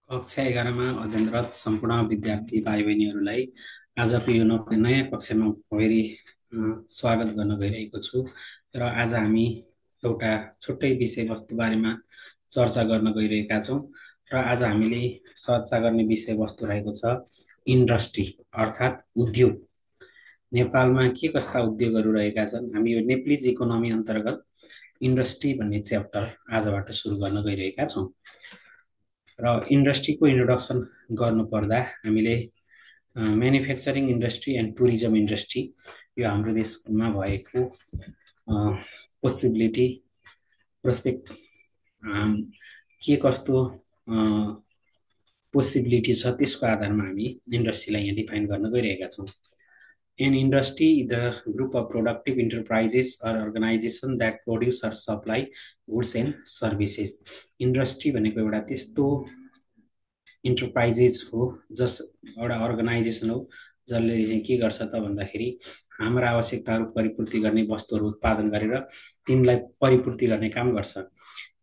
कक्षा 11 मा अध्ययनरत सम्पूर्ण विद्यार्थी भाइ बहिनीहरूलाई आजको यो नयाँ कक्षामा फेरि स्वागत गर्न गइरहेको छु र आज हामी एउटा छुट्टै विषयवस्तु बारेमा चर्चा गर्न गइरहेका छौँ र आज हामीले चर्चा गर्ने विषयवस्तु रहेको छ इन्डस्ट्री अर्थात् उद्योग। नेपालमा के कस्ता उद्योगहरू रहेका छन्, हामी यो नेप्लिज इकोनोमी अन्तर्गत इन्डस्ट्री भन्ने च्याप्टर आजबाट सुरु गर्न गइरहेका छौँ। र इन्डस्ट्रीको इन्ट्रोडक्सन गर्नुपर्दा हामीले manufacturing industry and tourism industry यो हाम्रो देशमा भएको पोसिबिलिटी प्रोस्पेक्ट के कस्तो पोसिबिलिटी छ त्यसको आधारमा हामी इन्डस्ट्रीलाई यहाँ डिफाइन गर्न गइरहेका छौँ। An industry is the group of productive enterprises or organization that produce or supply goods and services. Industry भनेको एउटा त्यस्तो इन्टरप्राइजेस हो, जस एउटा अर्गनाइजेसन हो जसले चाहिँ के गर्छ त भन्दाखेरि हाम्रा आवश्यकताहरू परिपूर्ति गर्ने वस्तुहरू उत्पादन गरेर तिनलाई परिपूर्ति गर्ने काम गर्छ।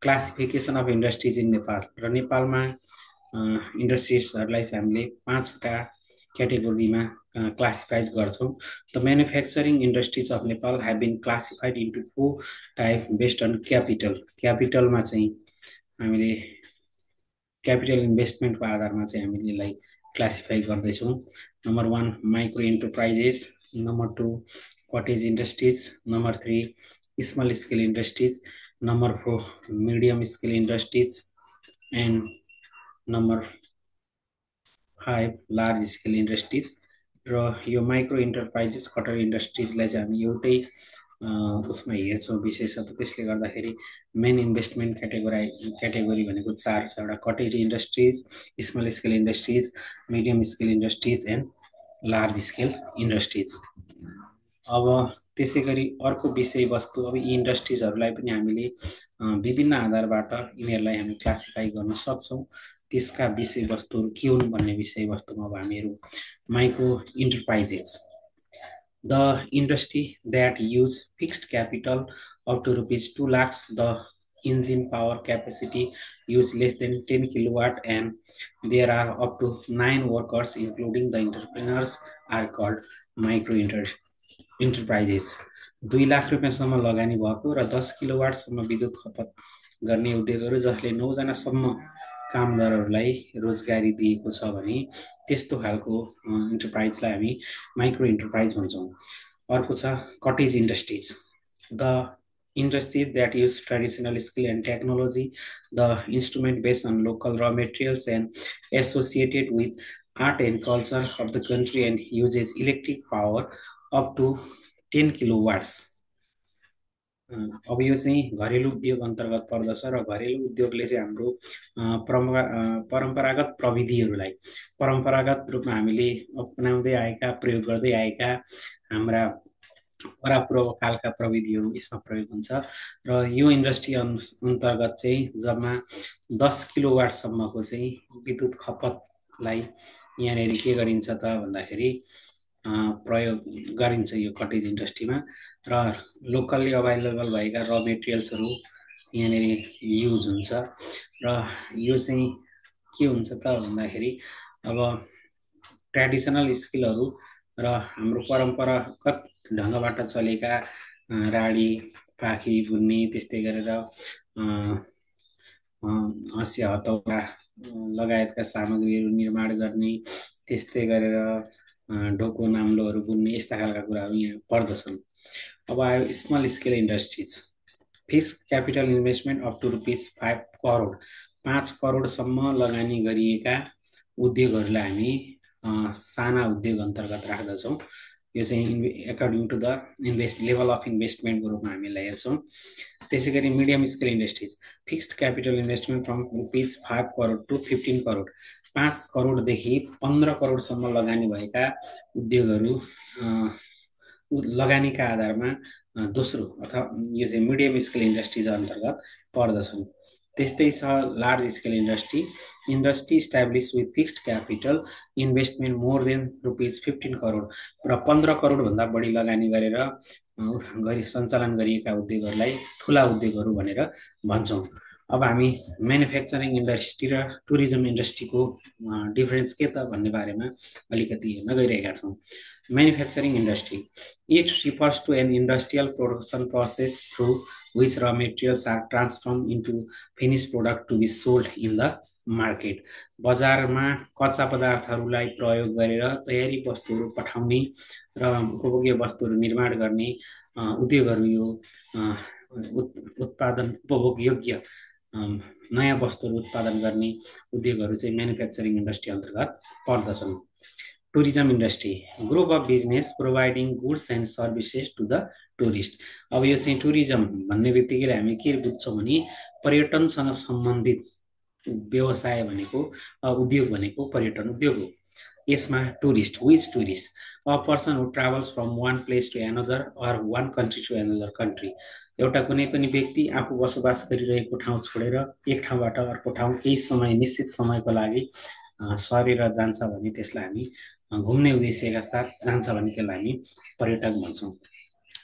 Classification of industries in Nepal र नेपालमा इन्डस्ट्रिजहरूलाई चाहिँ हामीले 5वटा क्याटेगोरीमा classified गर्छौं। The manufacturing industries of Nepal have been classified into 4 types based on capital. Capital मा चाहिँ हामीले capital investment को आधारमा चाहिँ हामीले यसलाई क्लासिफाई गर्दैछौँ। Number 1 micro enterprises, number 2 cottage industries, number 3 small scale industries, number 4 medium scale industries and number 5 large scale industries. र यो माइक्रो इन्टरप्राइजेस कटर इन्डस्ट्रिजलाई चाहिँ हामी एउटै उसमा हेर्छौँ विशेषतः, त्यसले गर्दाखेरि मेन इन्भेस्टमेन्ट क्याटेगोरी भनेको 4 छ। एउटा cottage industries, small scale industries, medium scale industries and large scale industries. अब त्यसै गरी अर्को विषयवस्तु, अब यी इन्डस्ट्रिजहरूलाई पनि हामीले विभिन्न आधारबाट यिनीहरूलाई हामी क्लासिफाई गर्न सक्छौँ। त्यसका विषयवस्तुहरू के हुन् भन्ने विषयवस्तुमा अब हामीहरू micro enterprises, the industry that use fixed capital up to ₹2 lakhs, द engine power capacity use less than 10 kilowatt and there are up to 9 workers including the entrepreneurs are called micro enterprises। 2 lakh रुपियाँसम्म लगानी भएको र 10 किलोवाटसम्म विद्युत खपत गर्ने उद्योगहरू जसले 9 जनासम्म कामदारहरूलाई रोजगारी दिएको छ भने त्यस्तो खालको इन्टरप्राइजलाई हामी माइक्रो इन्टरप्राइज भन्छौँ। अर्को छ cottage industries, the industries that use traditional skill and technology, the instrument based on local raw materials and associated with art and culture of the country and uses electric power up to 10 kilowatts। अब यो चाहिँ घरेलु उद्योग अन्तर्गत पर्दछ र घरेलु उद्योगले चाहिँ हाम्रो परम्परागत प्रविधिहरूलाई परम्परागत रूपमा हामीले अपनाउँदै आएका, प्रयोग गर्दै आएका हाम्रा परापूर्व कालका प्रविधिहरू यसमा प्रयोग हुन्छ। र यो इन्डस्ट्री अन्तर्गत चाहिँ जम्मा 10 किलोवाटसम्मको चाहिँ विद्युत खपतलाई यहाँनिर के गरिन्छ त भन्दाखेरि प्रयोग गरिन्छ यो कटेज इन्डस्ट्रीमा। र लोकल्ली अभाइलेबल भएका र मेटेरियल्सहरू यहाँनिर युज हुन्छ। र यो चाहिँ के हुन्छ त भन्दाखेरि अब ट्रेडिसनल स्किलहरू र हाम्रो परम्परागत ढङ्गबाट चलेका राडी पाखी बुन्ने, त्यस्तै गरेर हँसिया हतौडा लगायतका सामग्रीहरू निर्माण गर्ने, त्यस्तै गरेर ढोको नाम्लोहरू बुन्ने, यस्ता खालका कुराहरू यहाँ पर्दछन्। अब आयो small scale industries, fixed capital investment up to ₹5 crore, 5 करोडसम्म लगानी गरिएका उद्योगहरूलाई हामी साना उद्योग अन्तर्गत राख्दछौँ। यो चाहिँ according to the level of इन्भेस्टमेन्टको रूपमा हामीलाई हेर्छौँ। त्यसै गरी medium scale industries, fixed capital investment from ₹5 crore to 15 crore, 5 करोडदेखि 15 करोडसम्म लगानी भएका उद्योगहरू लगानीका आधारमा दोस्रो अथवा यो चाहिँ मिडियम स्केल इन्डस्ट्रिज अन्तर्गत पर्दछन्। त्यस्तै छ large scale industry, industry establish with fixed capital investment more than ₹15 crore र 15 करोडभन्दा बढी लगानी गरेर सञ्चालन गरिएका उद्योगहरूलाई ठुला उद्योगहरू भनेर भन्छौँ। अब हामी म्यानुफ्याक्चरिङ इन्डस्ट्री र टुरिज्म इन्डस्ट्रीको डिफरेन्स के त भन्ने बारेमा अलिकति हेर्न गइरहेका छौँ। Manufacturing industry, it refers to an industrial production process through which raw materials are transform into finish product to be sold in the market. बजारमा कच्चा पदार्थहरूलाई प्रयोग गरेर तयारी वस्तुहरू पठाउने र उपभोग्य वस्तुहरू निर्माण गर्ने उद्योगहरू यो उत्पादन उपभोगयोग्य नयाँ वस्तुहरू उत्पादन गर्ने उद्योगहरू चाहिँ म्यानुफ्याक्चरिङ इन्डस्ट्री अन्तर्गत पर्दछन्। Tourism industry, group of business providing goods and services to the tourist. अब यो चाहिँ टुरिज्म भन्ने बित्तिकै हामी के बुझ्छौँ भने पर्यटनसँग सम्बन्धित व्यवसाय भनेको उद्योग भनेको पर्यटन उद्योग हो। यसमा tourist, which tourist, a person who travels from one place to another or one country to another country. एउटा कुनै पनि व्यक्ति आफू बसोबास गरिरहेको ठाउँ छोडेर एक ठाउँबाट अर्को ठाउँ केही समय निश्चित समयको लागि सरेर जान्छ भने त्यसलाई हामी घुम्ने उद्देश्यका साथ जान्छ भने त्यसलाई हामी पर्यटक भन्छौँ।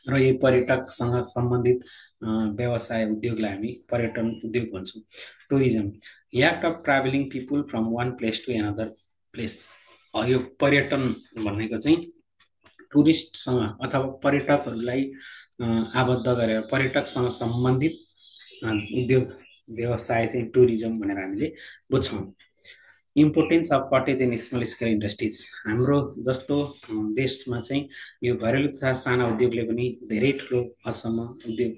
र यही पर्यटकसँग सम्बन्धित व्यवसाय उद्योगलाई हामी पर्यटन उद्योग भन्छौँ। Tourism, act of travelling people from one place to another place. यो पर्यटन भनेको चाहिँ टुरिस्टसँग अथवा पर्यटकहरूलाई आबद्ध गरेर पर्यटकसँग सम्बन्धित उद्योग व्यवसाय चाहिँ टुरिज्म भनेर हामीले बुझ्छौँ। Importance of cottage and small scale industries, हाम्रो जस्तो देशमा चाहिँ यो घरेलु तथा साना उद्योगले पनि धेरै ठुलो हदसम्म उद्योग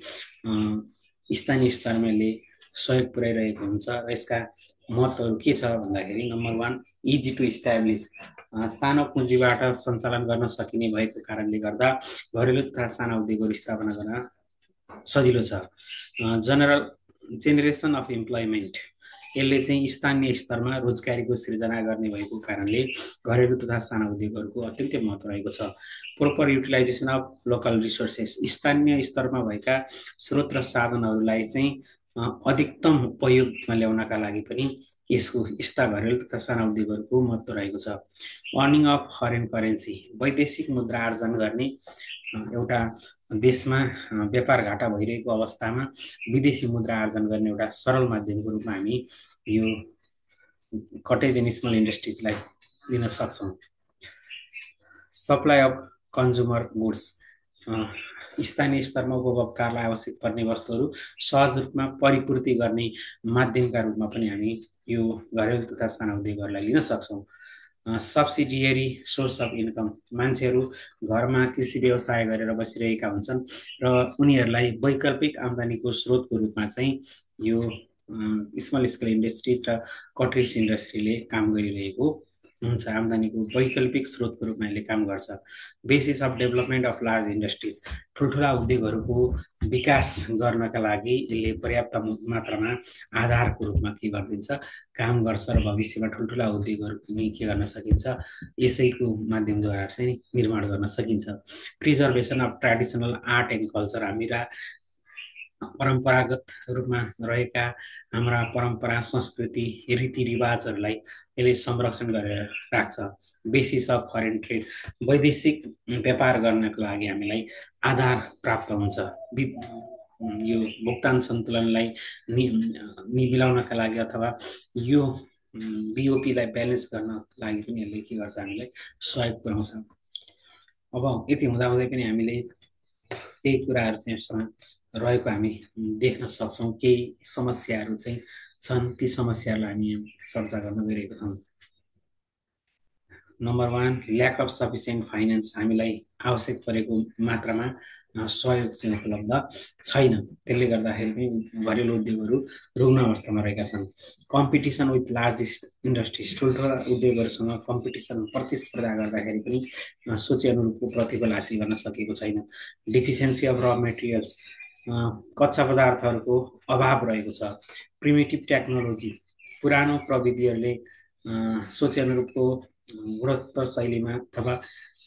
स्थानीय स्तरमा यसले सहयोग पुर्याइरहेको हुन्छ। र यसका महत्त्वहरू के छ भन्दाखेरि नम्बर 1, इजी टु इस्टाब्लिस, सानो पुँजीबाट सञ्चालन गर्न सकिने भएको कारणले गर्दा घरेलु तथा साना उद्योगहरू स्थापना गर्न सजिलो छ। जेनेरेसन अफ इम्प्लोइमेन्ट, यसले चाहिँ स्थानीय स्तरमा रोजगारीको सृजना गर्ने भएको कारणले घरेलु तथा साना उद्योगहरूको अत्यन्तै महत्त्व रहेको छ। Proper utilisation of local resources, स्थानीय स्तरमा भएका स्रोत र साधनहरूलाई चाहिँ अधिकतम उपयोगमा ल्याउनका लागि पनि यसको यस्ता घरेलु तथा साना उद्योगहरूको महत्त्व रहेको छ। अर्निङ अफ फरेन करेन्सी, वैदेशिक मुद्रा आर्जन गर्ने एउटा देशमा व्यापार घाटा भइरहेको अवस्थामा विदेशी मुद्रा आर्जन गर्ने एउटा सरल माध्यमको रूपमा हामी यो कटेज एन्ड स्मल इन्डस्ट्रिजलाई लिन सक्छौँ। सप्लाई अफ कन्ज्युमर गुड्स, स्थानीय स्तरमा उपभोक्ताहरूलाई आवश्यक पर्ने वस्तुहरू सहज रूपमा परिपूर्ति गर्ने माध्यमका रूपमा पनि हामी यो घरेलु तथा साना उद्योगहरूलाई लिन सक्छौँ। सब्सिडियरी सोर्स अफ इन्कम, मान्छेहरू घरमा कृषि व्यवसाय गरेर बसिरहेका हुन्छन् र उनीहरूलाई वैकल्पिक आम्दानीको स्रोतको रूपमा चाहिँ यो स्मल स्केल इन्डस्ट्रिज र कटेज इन्डस्ट्रीले काम गरिरहेको हुन्छ। आम्दानीको वैकल्पिक स्रोतको रूपमा यसले काम गर्छ। Basis of development of large industries, ठुल्ठुला उद्योगहरूको विकास गर्नका लागि यसले पर्याप्त मात्रामा आधारको रूपमा के गरिदिन्छ, काम गर्छ र भविष्यमा ठुल्ठुला उद्योगहरू पनि के गर्न सकिन्छ, यसैको माध्यमद्वारा चाहिँ निर्माण गर्न सकिन्छ। Preservation of traditional art and culture, हाम्रा परम्परागत रूपमा रहेका हाम्रा परम्परा संस्कृति रीतिरिवाजहरूलाई यसले संरक्षण गरेर राख्छ। बेसिस अफ फरेन ट्रेड, वैदेशिक व्यापार गर्नको लागि हामीलाई आधार प्राप्त हुन्छ। यो भुक्तान सन्तुलनलाई मिलाउनका लागि अथवा यो बिओपीलाई ब्यालेन्स गर्नको लागि पनि यसले के गर्छ, हामीलाई सहयोग पुर्याउँछ। अब यति हुँदाहुँदै पनि हामीले केही कुराहरू चाहिँ यसमा रहेको हामी देख्न सक्छौँ। केही समस्याहरू चाहिँ छन्, ती समस्याहरूलाई हामी चर्चा गर्न गइरहेका छौँ। Number 1, lack of sufficient finance, हामीलाई आवश्यक परेको मात्रामा सहयोग चाहिँ उपलब्ध छैन। त्यसले गर्दाखेरि पनि घरेलु उद्योगहरू रुग्ण अवस्थामा रहेका छन्। कम्पिटिसन विथ लार्ज इन्डस्ट्रिज, ठुल्ठुला उद्योगहरूसँग कम्पिटिसन प्रतिस्पर्धा गर्दाखेरि पनि सोचे अनुरूपको प्रतिफल हासिल गर्न सकेको छैन। डिफिसियन्सी अफ र मेटेरियल्स, कच्चा पदार्थहरूको अभाव रहेको छ। प्रिमिटिभ टेक्नोलोजी, पुरानो प्रविधिहरूले सोचे अनुरूपको गुणोत्तर शैलीमा अथवा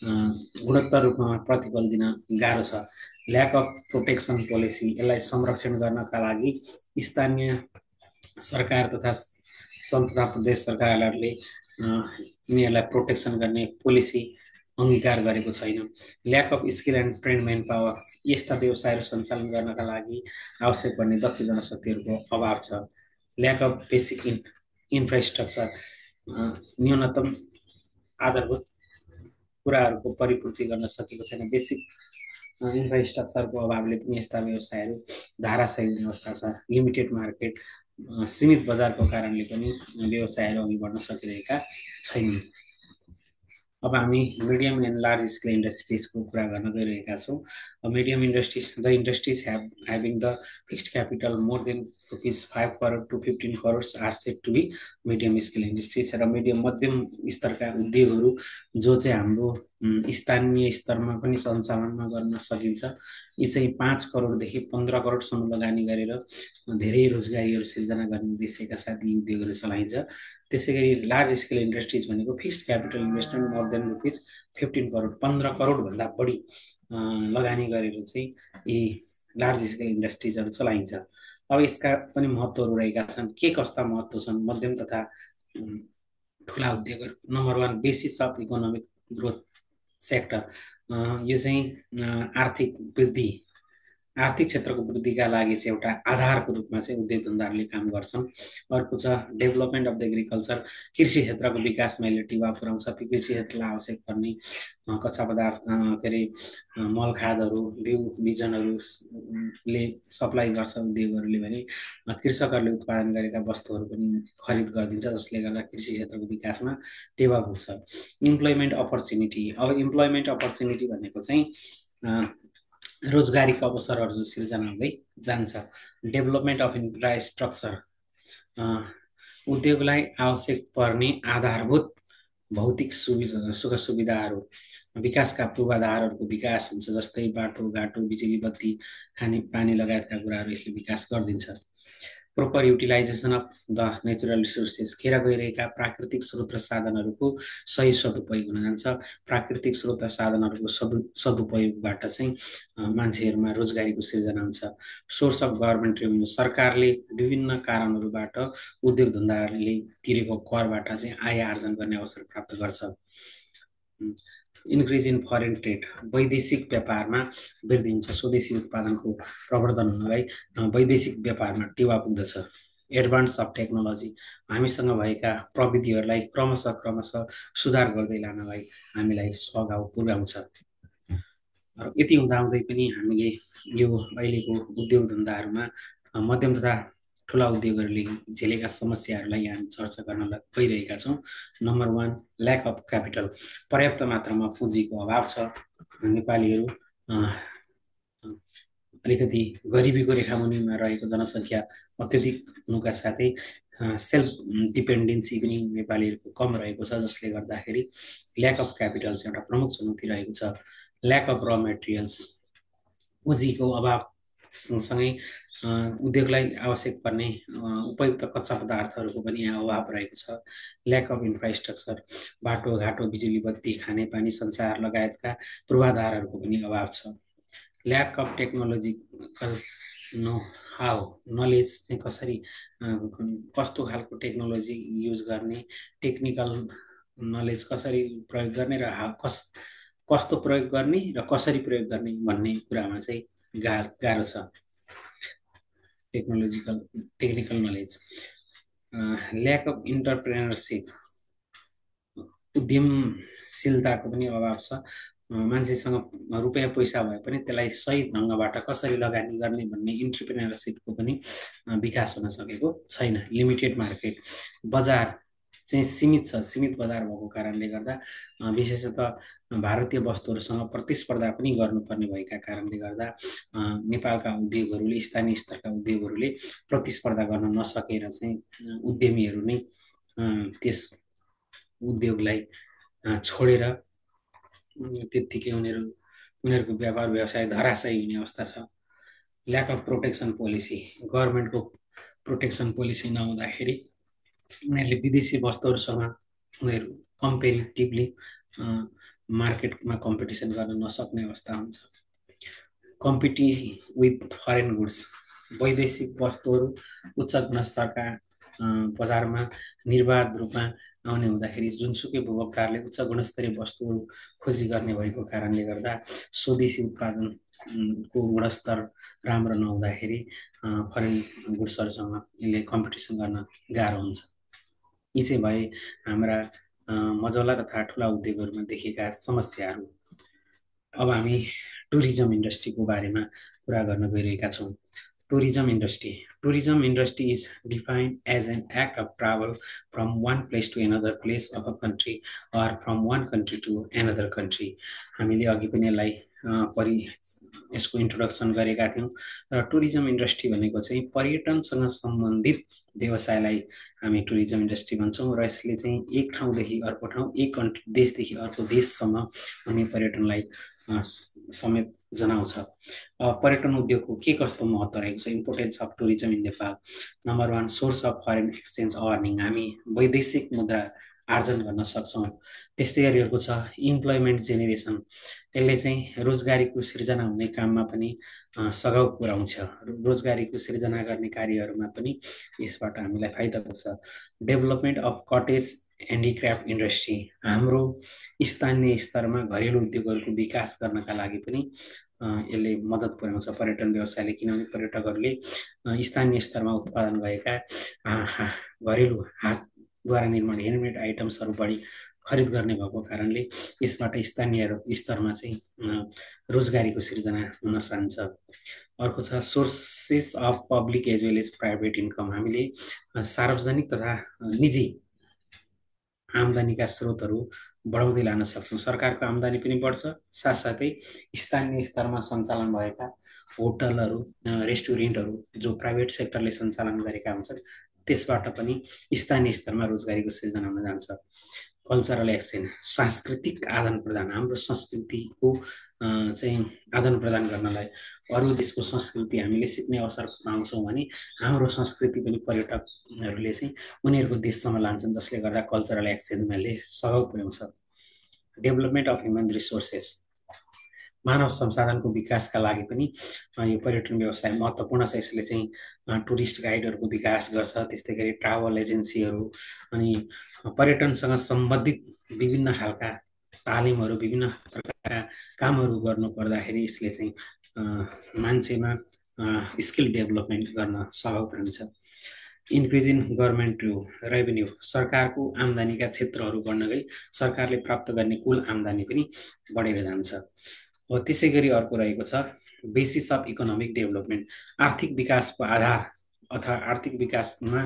गुणोत्तर रूपमा प्रतिफल दिन गाह्रो छ। ल्याक अफ प्रोटेक्सन पोलिसी, यसलाई संरक्षण गर्नका लागि स्थानीय सरकार तथा सङ्घ तथा प्रदेश सरकारहरूले यिनीहरूलाई प्रोटेक्सन गर्ने पोलिसी अङ्गीकार गरेको छैन। Lack of skill and train man power, यस्ता व्यवसायहरू सञ्चालन गर्नका लागि आवश्यक पर्ने दक्ष जनशक्तिहरूको अभाव छ। ल्याक अफ बेसिक इन्फ्रास्ट्रक्चर, न्यूनतम आधारभूत कुराहरूको परिपूर्ति गर्न सकेको छैन। बेसिक इन्फ्रास्ट्रक्चरको अभावले पनि यस्ता व्यवसायहरू धाराशायी हुने अवस्था छ। लिमिटेड मार्केट, सीमित बजारको कारणले पनि व्यवसायहरू अघि बढ्न सकिरहेका छैनन्। अब हामी मिडियम एन्ड लार्ज स्केल इन्डस्ट्रिजको कुरा गर्न गइरहेका छौँ। Medium industries, the industries having the fixed capital more than ₹5 crore to 15 crores are said to be medium scale industries। र मध्यम स्तरका उद्योगहरू जो चाहिँ हाम्रो स्थानीय स्तरमा पनि सञ्चालनमा गर्न सकिन्छ, यी चाहिँ 5 करोडदेखि 15 करोडसम्म लगानी गरेर धेरै रोजगारीहरू सिर्जना गर्ने उद्देश्यका साथ यी उद्योगहरू चलाइन्छ। त्यसै गरी लार्ज स्केल इन्डस्ट्रिज भनेको fixed capital investment more than ₹15 crore, 15 करोडभन्दा बढी लगानी गरेर चाहिँ यी लार्ज स्केल इन्डस्ट्रिजहरू चलाइन्छ। अब यसका पनि महत्त्वहरू रहेका छन्। के कस्ता महत्त्व छन् मध्यम तथा ठुला उद्योगहरू? Number 1, basis of economic growth sector, यो चाहिँ आर्थिक क्षेत्रको वृद्धिका लागि चाहिँ एउटा आधारको रूपमा चाहिँ उद्योग धन्दाहरूले काम गर्छन्। अर्को छ डेभलपमेन्ट अफ द एग्रिकल्चर, कृषि क्षेत्रको विकासमा यसले टेवा पुर्याउँछ। कृषि क्षेत्रलाई आवश्यक पर्ने कच्चा पदार्थ, के अरे मल खादहरू, बिउ बिजनहरूले सप्लाई गर्छ उद्योगहरूले भने कृषकहरूले उत्पादन गरेका वस्तुहरू पनि खरिद गरिदिन्छ, जसले गर्दा कृषि क्षेत्रको विकासमा टेवा पुग्छ। इम्प्लोइमेन्ट अपर्च्युनिटी, अब इम्प्लोइमेन्ट अपर्च्युनिटी भनेको चाहिँ रोजगारीका अवसरहरू जो सिर्जना हुँदै जान्छ। डेभलपमेन्ट अफ इन्फ्रास्ट्रक्चर, उद्योगलाई आवश्यक पर्ने आधारभूत भौतिक सुख सुविधाहरू, विकासका पूर्वाधारहरूको विकास हुन्छ, जस्तै बाटो घाटो, बिजुली बत्ती, खाने पानी लगायतका कुराहरू यसले विकास गरिदिन्छ। Proper utilisation of the natural resources, खेर गइरहेका प्राकृतिक स्रोत र साधनहरूको सही सदुपयोग हुन जान्छ। प्राकृतिक स्रोत र साधनहरूको सदुपयोगबाट चाहिँ मान्छेहरूमा रोजगारीको सिर्जना हुन्छ। सोर्स अफ गभर्मेन्ट रेभेन्यू, सरकारले विभिन्न कारणहरूबाट उद्योग धन्दाहरूले तिरेको करबाट चाहिँ आय आर्जन गर्ने अवसर प्राप्त गर्छ। इन्क्रिज इन फरेन ट्रेड, वैदेशिक व्यापारमा वृद्धि हुन्छ। स्वदेशी उत्पादनको प्रवर्धन हुनलाई वैदेशिक व्यापारमा टेवा पुग्दछ। एडभान्स अफ टेक्नोलोजी, हामीसँग भएका प्रविधिहरूलाई क्रमशः सुधार गर्दै लानलाई हामीलाई सघाउ पुर्याउँछ। यति हुँदाहुँदै पनि हामीले यो अहिलेको उद्योग धन्दाहरूमा मध्यम तथा ठुला उद्योगहरूले झेलेका समस्याहरूलाई यहाँ चर्चा गर्न गइरहेका छौँ। नम्बर 1, ल्याक अफ क्यापिटल, पर्याप्त मात्रामा पुँजीको अभाव छ। नेपालीहरू अलिकति गरिबीको रेखामुनिमा रहेको जनसङ्ख्या अत्यधिक हुनुका साथै सेल्फ डिपेन्डेन्सी पनि नेपालीहरूको कम रहेको छ, जसले गर्दाखेरि ल्याक अफ क्यापिटल चाहिँ एउटा प्रमुख चुनौती रहेको छ। ल्याक अफ र मेटेरियल्स, पुँजीको अभाव सँगसँगै उद्योगलाई आवश्यक पर्ने उपयुक्त कच्चा पदार्थहरूको पनि यहाँ अभाव रहेको छ। ल्याक अफ इन्फ्रास्ट्रक्चर, बाटो घाटो, बिजुली बत्ती, खानेपानी, सञ्चार लगायतका पूर्वाधारहरूको पनि अभाव छ। Lack of technological know how, knowledge चाहिँ कसरी, कस्तो खालको टेक्नोलोजी युज गर्ने, टेक्निकल नलेज कसरी प्रयोग गर्ने र कस्तो प्रयोग गर्ने र कसरी प्रयोग गर्ने भन्ने कुरामा चाहिँ गाह्रो छ। Technical knowledge. Lack of entrepreneurship, उद्यमशीलताको पनि अभाव छ। मान्छेसँग रुपियाँ पैसा भए पनि त्यसलाई सही ढङ्गबाट कसरी लगानी गर्ने भन्ने इन्टरप्रेनरसिपको पनि विकास हुन सकेको छैन। लिमिटेड मार्केट, बजार चाहिँ सीमित छ। सीमित बजार भएको कारणले गर्दा विशेषतः भारतीय वस्तुहरूसँग प्रतिस्पर्धा पनि गर्नुपर्ने भएका कारणले गर्दा नेपालका उद्योगहरूले, स्थानीय स्तरका उद्योगहरूले प्रतिस्पर्धा गर्न नसकेर चाहिँ उद्यमीहरू नै त्यस उद्योगलाई छोडेर त्यत्तिकै उनीहरूको व्यापार व्यवसाय धराशायी हुने अवस्था छ। ल्याक अफ प्रोटेक्सन पोलिसी, गभर्मेन्टको प्रोटेक्सन पोलिसी नहुँदाखेरि उनीहरूले विदेशी वस्तुहरूसँग उनीहरू कम्पेरिटिभली मार्केटमा कम्पिटिसन गर्न नसक्ने अवस्था हुन्छ। कम्पिटिङ विथ फरेन गुड्स, वैदेशिक वस्तुहरू उच्च गुणस्तरका बजारमा निर्बाध रूपमा आउने हुँदाखेरि जुनसुकै उपभोक्ताहरूले उच्च गुणस्तरीय वस्तुहरू खोजी गर्ने भएको कारणले गर्दा स्वदेशी उत्पादन को गुणस्तर राम्रो नहुँदाखेरि फरेन गुड्सहरूसँग यसले कम्पिटिसन गर्न गाह्रो हुन्छ। यी चाहिँ भए हाम्रा मझौला तथा ठुला उद्योगहरूमा देखिएका समस्याहरू। अब हामी टुरिज्म इन्डस्ट्रीको बारेमा कुरा गर्न गइरहेका छौँ। Tourism industry is defined as an act of travel from one place to another place of a country or from one country to another country. हामीले अघि पनि यसलाई यसको इन्ट्रोडक्सन गरेका थियौँ र टुरिज्म इन्डस्ट्री भनेको चाहिँ पर्यटनसँग सम्बन्धित व्यवसायलाई हामी टुरिज्म इन्डस्ट्री भन्छौँ र यसले चाहिँ एक ठाउँदेखि अर्को ठाउँ, एक देशदेखि अर्को देशसम्म हुने पर्यटनलाई समेत जनाउँछ। पर्यटन उद्योगको के कस्तो महत्त्व रहेको छ, importance of tourism in Nepal. Number 1, source of foreign exchange earning, हामी वैदेशिक मुद्रा आर्जन गर्न सक्छौँ। त्यस्तै गरिएको छ इम्प्लोइमेन्ट जेनेरेसन, यसले चाहिँ रोजगारीको सिर्जना हुने काममा पनि सघाउ पुर्याउँछ। रोजगारीको सिर्जना गर्ने कार्यहरूमा पनि यसबाट हामीलाई फाइदा हुन्छ। Development of cottage handicraft industry, हाम्रो स्थानीय स्तरमा घरेलु उद्योगहरूको विकास गर्नका लागि पनि यसले मद्दत पुर्याउँछ पर्यटन व्यवसायले, किनभने पर्यटकहरूले स्थानीय स्तरमा उत्पादन गरेका घरेलु हातद्वारा निर्माण ह्यान्डमेड आइटम्सहरू बढी खरिद गर्ने भएको कारणले यसबाट स्थानीय स्तरमा चाहिँ रोजगारीको सिर्जना हुन जान्छ। अर्को छ sources of public as well as private income, हामीले सार्वजनिक तथा निजी आम्दानीका स्रोतहरू बढाउँदै लान सक्छौँ। सरकारको आम्दानी पनि बढ्छ, साथसाथै स्थानीय स्तरमा सञ्चालन भएका होटलहरू, रेस्टुरेन्टहरू जो प्राइभेट सेक्टरले सञ्चालन गरेका हुन्छन् त्यसबाट पनि स्थानीय स्तरमा रोजगारीको सिर्जना हुन जान्छ। कल्चरल एक्सचेन्ज, सांस्कृतिक आदान प्रदान, हाम्रो संस्कृतिको चाहिँ आदान प्रदान गर्नलाई अरू देशको संस्कृति हामीले सिक्ने अवसर पाउँछौँ भने हाम्रो संस्कृति पनि पर्यटकहरूले चाहिँ उनीहरूको देशसम्म लान्छन्, जसले गर्दा कल्चरल एक्सचेन्जले सहयोग पुर्याउँछ। डेभलपमेन्ट अफ ह्युमन रिसोर्सेस, मानव संसाधनको विकासका लागि पनि यो पर्यटन व्यवसाय महत्त्वपूर्ण छ। यसले चाहिँ टुरिस्ट गाइडहरूको विकास गर्छ, त्यस्तै गरी ट्राभल एजेन्सीहरू अनि पर्यटनसँग सम्बन्धित विभिन्न खालका तालिमहरू, विभिन्न प्रकारका कामहरू गर्नु पर्दाखेरि यसले चाहिँ मान्छेमा स्किल डेभलपमेन्ट गर्न सहयोग पुर्याउँछ। इन्क्रिज इन गभर्मेन्ट रेभेन्यू, सरकारको आम्दानीका क्षेत्रहरू बढ्न गई सरकारले प्राप्त गर्ने कुल आम्दानी पनि बढेर जान्छ। त्यसै गरी अर्को रहेको छ बेसिस अफ इकोनोमिक डेभलपमेन्ट, आर्थिक विकासको आधार अथवा आर्थिक विकासमा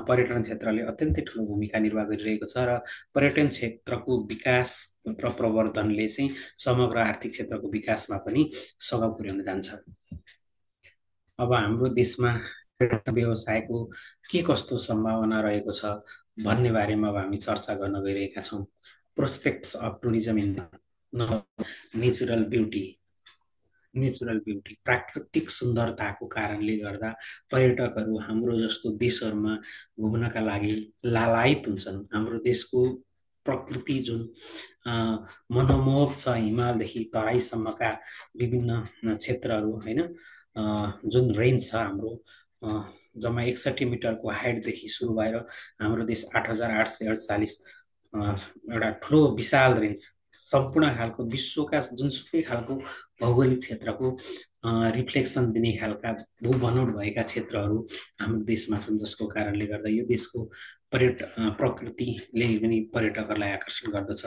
पर्यटन क्षेत्रले अत्यन्तै ठुलो भूमिका निर्वाह गरिरहेको छ र पर्यटन क्षेत्रको विकास र प्रवर्धनले चाहिँ समग्र आर्थिक क्षेत्रको विकासमा पनि सघाउ पुर्याउन जान्छ। अब हाम्रो देशमा पर्यटन व्यवसायको के कस्तो सम्भावना रहेको छ भन्ने बारेमा अब हामी चर्चा गर्न गइरहेका छौँ। Prospects of tourism in natural beauty, प्राकृतिक सुन्दरताको कारणले गर्दा पर्यटकहरू हाम्रो जस्तो देशहरूमा घुम्नका लागि लालायित हुन्छन्। हाम्रो देशको प्रकृति जुन मनमोहक छ, हिमालदेखि तराईसम्मका विभिन्न क्षेत्रहरू होइन, जुन रेन्ज छ हाम्रो जम्मा 61 मिटरको हाइटदेखि सुरु भएर हाम्रो देश 8848 एउटा ठुलो विशाल रेन्ज, सम्पूर्ण खालको विश्वका जुनसुकै खालको भौगोलिक क्षेत्रको रिफ्लेक्सन दिने खालका भूबनोट भएका क्षेत्रहरू हाम्रो देशमा छन्, जसको कारणले गर्दा यो देशको प्रकृतिले पनि पर्यटकहरूलाई आकर्षण गर्दछ।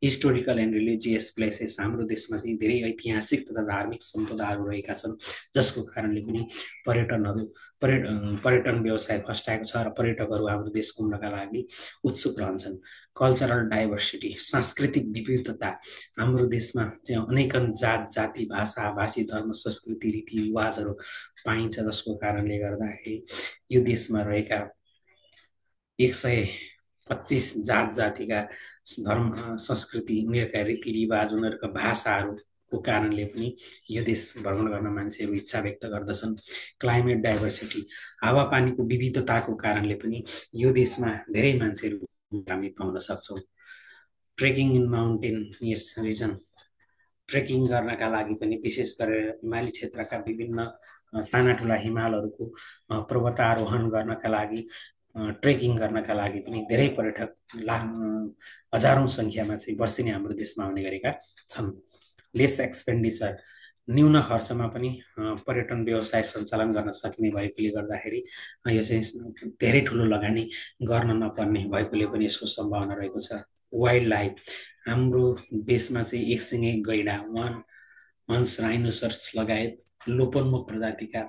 हिस्टोरिकल एन्ड रिलिजियस प्लेसेस, हाम्रो देशमा चाहिँ धेरै ऐतिहासिक तथा धार्मिक सम्पदाहरू रहेका छन्, जसको कारणले पनि पर्यटन व्यवसाय फस्टाएको छ र पर्यटकहरू हाम्रो देश घुम्नका लागि उत्सुक रहन्छन्। कल्चरल डाइभर्सिटी, सांस्कृतिक विविधता, हाम्रो देशमा चाहिँ अनेकन जात जाति भाषा भाषी धर्म संस्कृति रीतिरिवाजहरू पाइन्छ, जसको कारणले गर्दाखेरि यो देशमा रहेका 125 जात जातिका धर्म संस्कृति, उनीहरूका रीतिरिवाज, उनीहरूका भाषाहरूको कारणले पनि यो देश भ्रमण गर्न मान्छेहरू इच्छा व्यक्त गर्दछन्। क्लाइमेट डाइभर्सिटी, हावापानीको विविधताको कारणले पनि यो देशमा धेरै मान्छेहरू हामी पाउन सक्छौँ। Trekking in mountainous reason, trekking गर्नका लागि पनि विशेष गरेर हिमाली क्षेत्रका विभिन्न साना ठुला हिमालहरूको पर्वतारोहण गर्नका लागि ट्रेकिङ गर्नका लागि पनि धेरै पर्यटक हजारौँ सङ्ख्यामा चाहिँ वर्षेनी हाम्रो देशमा आउने गरेका छन्। लेस एक्सपेन्डिचर, न्यून खर्चमा पनि पर्यटन व्यवसाय सञ्चालन गर्न सकिने भएकोले गर्दाखेरि यो चाहिँ धेरै ठुलो लगानी गर्न नपर्ने भएकोले पनि यसको सम्भावना रहेको छ। वाइल्ड लाइफ, हाम्रो देशमा चाहिँ एकसिङे गैडा, हन्स, राइनोसर्स लगायत लोपोन्मुख प्रजातिका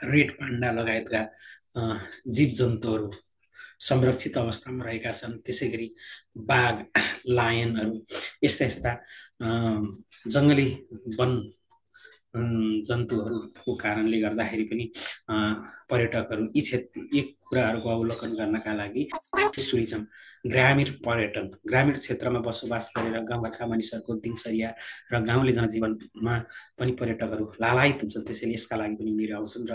रेड पान्डा लगायतका जीव जन्तुहरू संरक्षित अवस्थामा रहेका छन्। त्यसै गरी बाघ, लायनहरू यस्ता यस्ता जङ्गली वन जन्तुहरूको कारणले गर्दाखेरि पनि पर्यटकहरू यी कुराहरूको अवलोकन गर्नका लागि टुरिज्म, ग्रामीण पर्यटन, ग्रामीण क्षेत्रमा बसोबास गरेर गाउँघरका मानिसहरूको दिनचर्या र गाउँले जनजीवनमा पनि पर्यटकहरू लालायित हुन्छन्। त्यसैले यसका लागि पनि उनीहरू आउँछन् र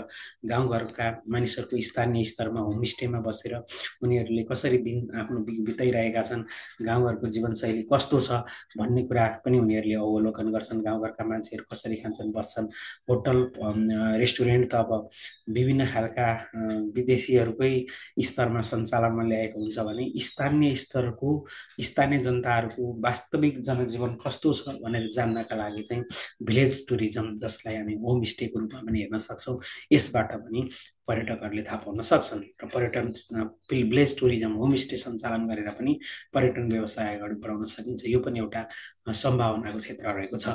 गाउँघरका मानिसहरूको स्थानीय स्तरमा होमस्टेमा बसेर उनीहरूले कसरी दिन आफ्नो बिताइरहेका छन्, गाउँघरको जीवनशैली कस्तो छ भन्ने कुरा पनि उनीहरूले अवलोकन गर्छन्। गाउँघरका मान्छेहरू कसरी खान्छन् बस्छन्, होटल रेस्टुरेन्ट त अब विभिन्न खालका विदेशीहरूकै स्तरमा सञ्चालनमा ल्याएको हुन्छ भने स्थानीय स्तरको स्थानीय जनताहरूको वास्तविक जनजीवन कस्तो छ भनेर जान्नका लागि चाहिँ भिलेज टुरिज्म, जसलाई हामी होमस्टेको रूपमा पनि हेर्न सक्छौँ, यसबाट पनि पर्यटकहरूले थाहा पाउन सक्छन्। र पर्यटन भिलेज टुरिज्म, होमस्टे सञ्चालन गरेर पनि पर्यटन व्यवसाय अगाडि बढाउन सकिन्छ। यो पनि एउटा सम्भावनाको क्षेत्र रहेको छ।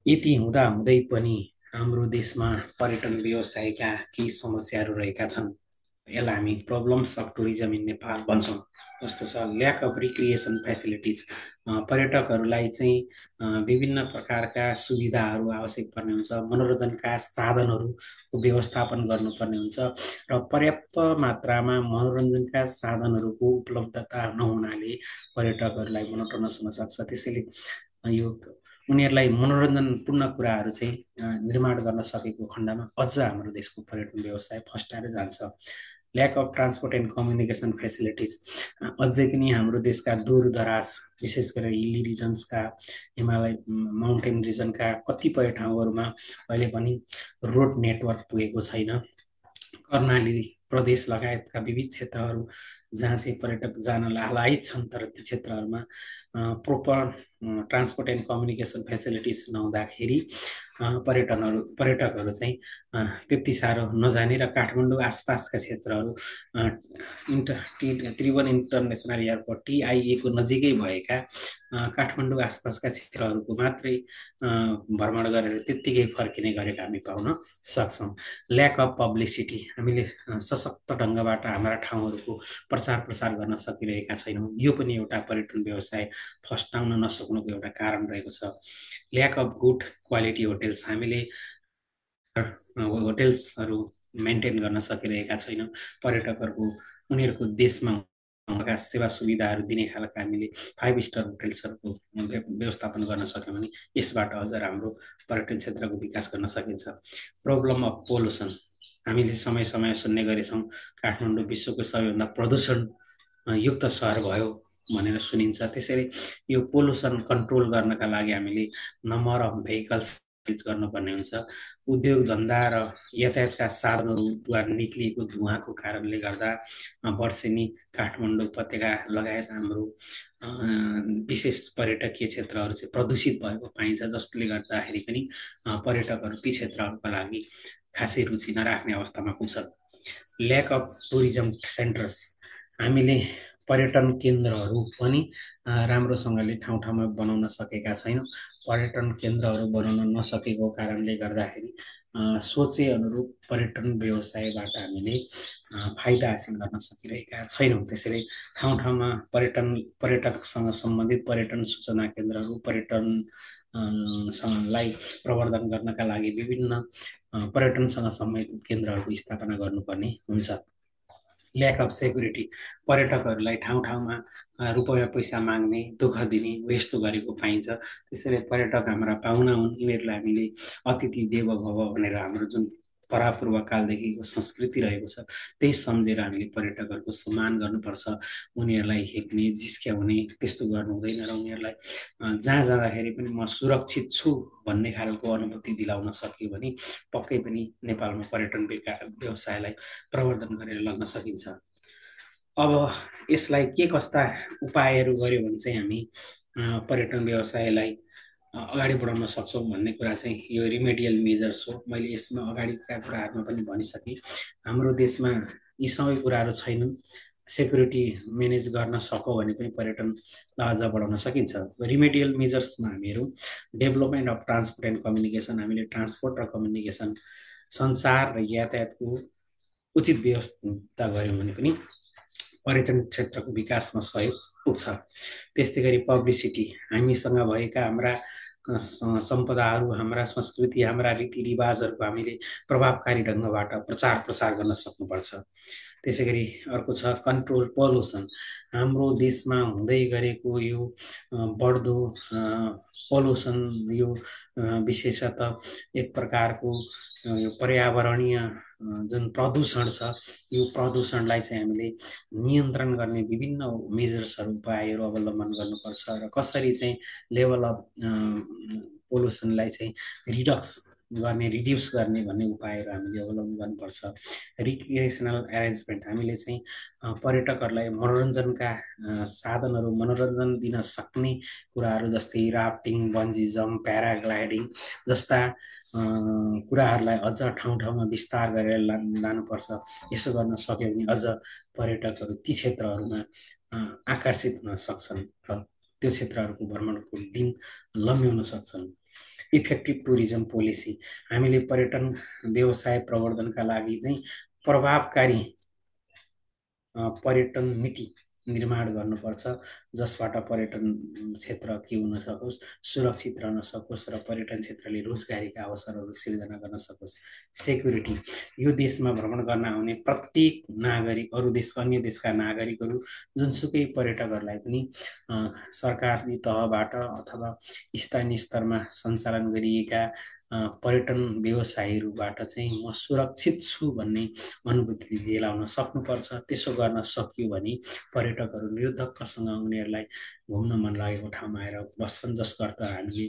यति हुँदाहुँदै पनि हाम्रो देशमा पर्यटन व्यवसायका केही समस्याहरू रहेका छन्। यसलाई हामी problems of tourism in Nepal भन्छौँ। जस्तो छ ल्याक अफ रिक्रिएसन फेसिलिटिज, पर्यटकहरूलाई चाहिँ विभिन्न प्रकारका सुविधाहरू आवश्यक पर्ने हुन्छ, मनोरञ्जनका साधनहरूको व्यवस्थापन गर्नुपर्ने हुन्छ र पर्याप्त मात्रामा मनोरञ्जनका साधनहरूको उपलब्धता नहुनाले पर्यटकहरूलाई मोनोटोनस हुन सक्छ। त्यसैले यो उनीहरूलाई मनोरञ्जनपूर्ण कुराहरू चाहिँ निर्माण गर्न सकेको खण्डमा अझ हाम्रो देशको पर्यटन व्यवसाय फस्टाएर जान्छ। Lack of transport and communication facilities, अझै पनि हाम्रो देशका दूरदराज विशेष गरेर हिली रिजन्सका, हिमालय माउन्टेन रिजनका कतिपय ठाउँहरूमा अहिले पनि रोड नेटवर्क पुगेको छैन। कर्णाली प्रदेश लगायतका विविध क्षेत्रहरू जहाँ चाहिँ पर्यटक जान लालायित छन्, तर ती क्षेत्रहरूमा proper transport and communication facilities नहुँदाखेरि पर्यटकहरू चाहिँ त्यति साह्रो नजाने र काठमाडौँ आसपासका क्षेत्रहरू त्रिभुवन इन्टरनेसनल एयरपोर्ट TIA को नजिकै भएका काठमाडौँ आसपासका क्षेत्रहरूको मात्रै भ्रमण गरेर त्यत्तिकै फर्किने गरेको हामी पाउन सक्छौँ। ल्याक अफ पब्लिसिटी, हामीले सशक्त ढङ्गबाट हाम्रा ठाउँहरूको प्रचार प्रसार गर्न सकिरहेका छैनौँ। यो पनि एउटा पर्यटन व्यवसाय फस्टाउन नसक्नुको एउटा कारण रहेको छ। Lack of good quality hotels, हामीले होटेल्सहरू मेन्टेन गर्न सकिरहेका छैनौँ। पर्यटकहरूको उनीहरूको देशमा सेवा सुविधाहरू दिने खालका हामीले 5 स्टार होटेल्सहरूको व्यवस्थापन गर्न सक्यौँ भने यसबाट अझ राम्रो पर्यटन क्षेत्रको विकास गर्न सकिन्छ। प्रब्लम अफ पोल्युसन, हामीले समय समय सुन्ने गरेछौँ काठमाडौँ विश्वको सबैभन्दा प्रदूषण युक्त सहर भयो भनेर सुनिन्छ। त्यसैले यो पोल्युसन कन्ट्रोल गर्नका लागि हामीले नम्बर अफ भेहिकल्स गर्नुपर्ने हुन्छ। उद्योग धन्दा र यातायातका साधनहरूद्वारा निक्लिएको धुवाँको कारणले गर्दा वर्षेनी काठमाडौँ उपत्यका लगायत हाम्रो विशेष पर्यटकीय क्षेत्रहरू चाहिँ प्रदूषित भएको पाइन्छ, जसले गर्दाखेरि पनि पर्यटकहरू ती क्षेत्रहरूका लागि खासै रुचि नराख्ने अवस्थामा पुग्छन्। ल्याक अफ टुरिज्म सेन्टर्स, हामीले पर्यटन केन्द्रहरू पनि राम्रोसँगले ठाउँ ठाउँमा बनाउन सकेका छैनौँ। पर्यटन केन्द्रहरू बनाउन नसकेको कारणले गर्दाखेरि सोचे अनुरूप पर्यटन व्यवसायबाट हामीले फाइदा हासिल गर्न सकिरहेका छैनौँ। त्यसैले ठाउँ ठाउँमा पर्यटकसँग सम्बन्धित पर्यटन सूचना केन्द्रहरू, पर्यटनलाई प्रवर्धन गर्नका लागि विभिन्न पर्यटनसँग सम्बन्धित केन्द्रहरूको स्थापना गर्नुपर्ने हुन्छ। ल्याक अफ सेक्युरिटी, पर्यटकहरूलाई ठाउँ ठाउँमा रुपैयाँ पैसा माग्ने, दुःख दिने यस्तो गरेको पाइन्छ। त्यसैले पर्यटक हाम्रा पाहुना हुन्, यिनीहरूलाई हामीले अतिथि देवो भव भनेर हाम्रो जुन परापूर्व कालदेखिको संस्कृति रहेको छ, त्यही सम्झेर हामीले पर्यटकहरूको सम्मान गर्नुपर्छ। उनीहरूलाई हेप्ने जिस्क्याउने त्यस्तो गर्नु हुँदैन र उनीहरूलाई जहाँ जाँदाखेरि पनि म सुरक्षित छु भन्ने खालको अनुभूति दिलाउन सक्यो भने पक्कै पनि नेपालमा पर्यटन व्यवसायलाई प्रवर्धन गरेर लग्न सकिन्छ। अब यसलाई के कस्ता उपायहरू गर्यो भने चाहिँ हामी पर्यटन व्यवसायलाई अगाडि बढाउन सक्छौँ भन्ने कुरा चाहिँ यो रिमेडियल मेजर्स हो। मैले यसमा अगाडिका कुराहरूमा पनि भनिसकेँ। हाम्रो देशमा यी सबै कुराहरू छैनन्। सेक्युरिटी म्यानेज गर्न सकौँ भने पनि पर्यटनलाई अझ बढाउन सकिन्छ। रिमेडियल मेजर्समा हामीहरू development of transport and communication, हामीले ट्रान्सपोर्ट र कम्युनिकेसन सञ्चार र यातायातको उचित व्यवस्था गऱ्यौँ भने पनि पर्यटन क्षेत्रको विकासमा सहयोग पुग्छ। त्यस्तै गरी पब्लिसिटी, हामीसँग भएका हाम्रा सम्पदाहरू, हाम्रा संस्कृति, हाम्रा रीतिरिवाजहरूको हामीले प्रभावकारी ढङ्गबाट प्रचार प्रसार गर्न सक्नुपर्छ। त्यसै गरी अर्को छ कन्ट्रोल पल्युसन। हाम्रो देशमा हुँदै गरेको यो बढ्दो पल्युसन, यो विशेषतः एक प्रकारको यो पर्यावरणीय जुन प्रदूषण छ, यो प्रदूषणलाई चाहिँ हामीले नियन्त्रण गर्ने विभिन्न मेजर्सहरू, उपायहरू अवलम्बन गर्नुपर्छ र कसरी चाहिँ लेभल अफ पोल्युसनलाई चाहिँ रिड्युस गर्ने भन्ने उपायहरू हामीले अवलम्बन गर्नुपर्छ। रिक्रिएसनल एरेन्जमेन्ट, हामीले चाहिँ पर्यटकहरूलाई मनोरञ्जनका साधनहरू, मनोरञ्जन दिन सक्ने कुराहरू जस्तै राफ्टिङ, बन्जी जम्प, प्याराग्लाइडिङ जस्ता कुराहरूलाई अझ ठाउँ ठाउँमा विस्तार गरेर लानुपर्छ। यसो गर्न सक्यो भने अझ पर्यटकहरू ती क्षेत्रहरूमा आकर्षित हुन सक्छन् र त्यो क्षेत्रहरूको भ्रमणको दिन लम्ब्याउन सक्छन्। इफेक्टिभ टुरिज्म पोलिसी, हामीले पर्यटन व्यवसाय प्रवर्धनका लागि चाहिँ प्रभावकारी पर्यटन नीति निर्माण गर्नुपर्छ, जसबाट पर्यटन क्षेत्र के हुन सकोस्, सुरक्षित रहन सकोस् र पर्यटन क्षेत्रले रोजगारीका अवसरहरू सिर्जना गर्न सकोस्। सेक्युरिटी, यो देशमा भ्रमण गर्न आउने प्रत्येक नागरिक, अरू देश, अन्य देशका नागरिकहरू, जुनसुकै पर्यटकहरूलाई पनि सरकारी तहबाट अथवा स्थानीय स्तरमा सञ्चालन गरिएका पर्यटन व्यवसायीहरूबाट चाहिँ म सुरक्षित छु भन्ने अनुभूति दिलाउन सक्नुपर्छ। त्यसो गर्न सकियो भने पर्यटकहरू निर्धक्कसँग उनीहरूलाई घुम्न मन लागेको ठाउँमा आएर बस्छन्, जसको अर्थ हामीले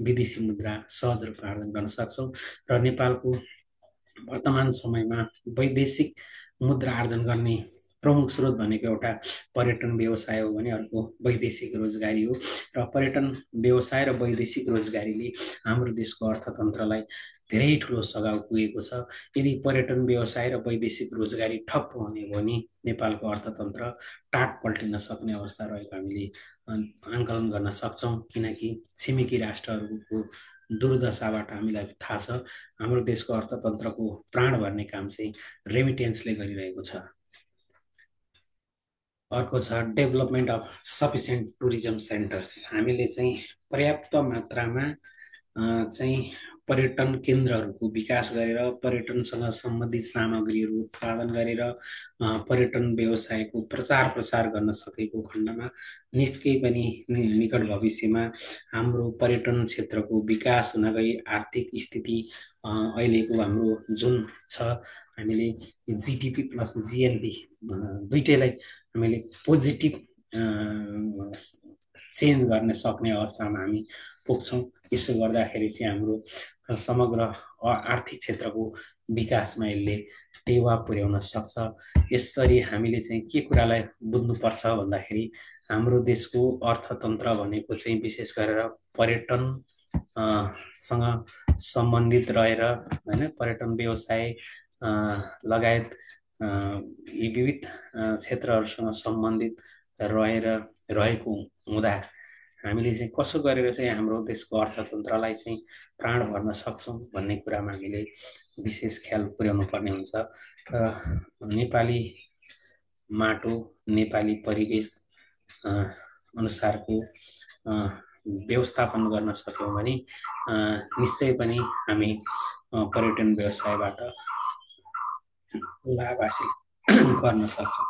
विदेशी मुद्रा सहज रूपमा आर्जन गर्न सक्छौँ। र नेपालको वर्तमान समयमा वैदेशिक मुद्रा आर्जन गर्ने प्रमुख स्रोत भनेको एउटा पर्यटन व्यवसाय हो भने अर्को वैदेशिक रोजगारी हो। र पर्यटन व्यवसाय र वैदेशिक रोजगारीले हाम्रो देशको अर्थतन्त्रलाई धेरै ठुलो सघाउ पुगेको छ। यदि पर्यटन व्यवसाय र वैदेशिक रोजगारी ठप्प हुने हो भने नेपालको अर्थतन्त्र टाट पल्टिन सक्ने अवस्था रहेको हामीले आकलन गर्न सक्छौँ। किनकि छिमेकी राष्ट्रहरूको दुर्दशाबाट हामीलाई थाहा छ। हाम्रो देशको अर्थतन्त्रको प्राण भर्ने काम चाहिँ रेमिटेन्सले गरिरहेको छ। अर्को छ development of sufficient tourism centres, हामीले चाहिँ पर्याप्त मात्रामा चाहिँ पर्यटन केन्द्रहरूको विकास गरेर पर्यटनसँग सम्बन्धित सामग्रीहरू उत्पादन गरेर पर्यटन व्यवसायको प्रचार प्रसार गर्न सकेको खण्डमा निकै पनि निकट भविष्यमा हाम्रो पर्यटन क्षेत्रको विकास हुन गई आर्थिक स्थिति अहिलेको हाम्रो जुन छ, हामीले जिडिपी प्लस जिएनपी दुइटैलाई हामीले पोजिटिभ चेन्ज गर्न सक्ने अवस्थामा हामी पुग्छौँ। यसो गर्दाखेरि चाहिँ हाम्रो समग्र आर्थिक क्षेत्रको विकासमा यसले टेवा पुर्याउन सक्छ। यसरी हामीले चाहिँ के कुरालाई बुझ्नुपर्छ भन्दाखेरि हाम्रो देशको अर्थतन्त्र भनेको चाहिँ विशेष गरेर पर्यटन सँग सम्बन्धित रहेर, हैन, पर्यटन व्यवसाय लगायत यी विविध क्षेत्रहरूसँग सम्बन्धित रहेको हुँदा हामीले चाहिँ कसो गरेर चाहिँ हाम्रो देशको अर्थतन्त्रलाई चाहिँ प्राण भर्न सक्छौँ भन्ने कुरामा हामीले विशेष ख्याल पुर्याउनु पर्ने हुन्छ। र नेपाली माटो, नेपाली परिवेश अनुसारको व्यवस्थापन गर्न सक्यौँ भने निश्चय पनि हामी पर्यटन व्यवसायबाट लाभ हासिल गर्न सक्छौँ।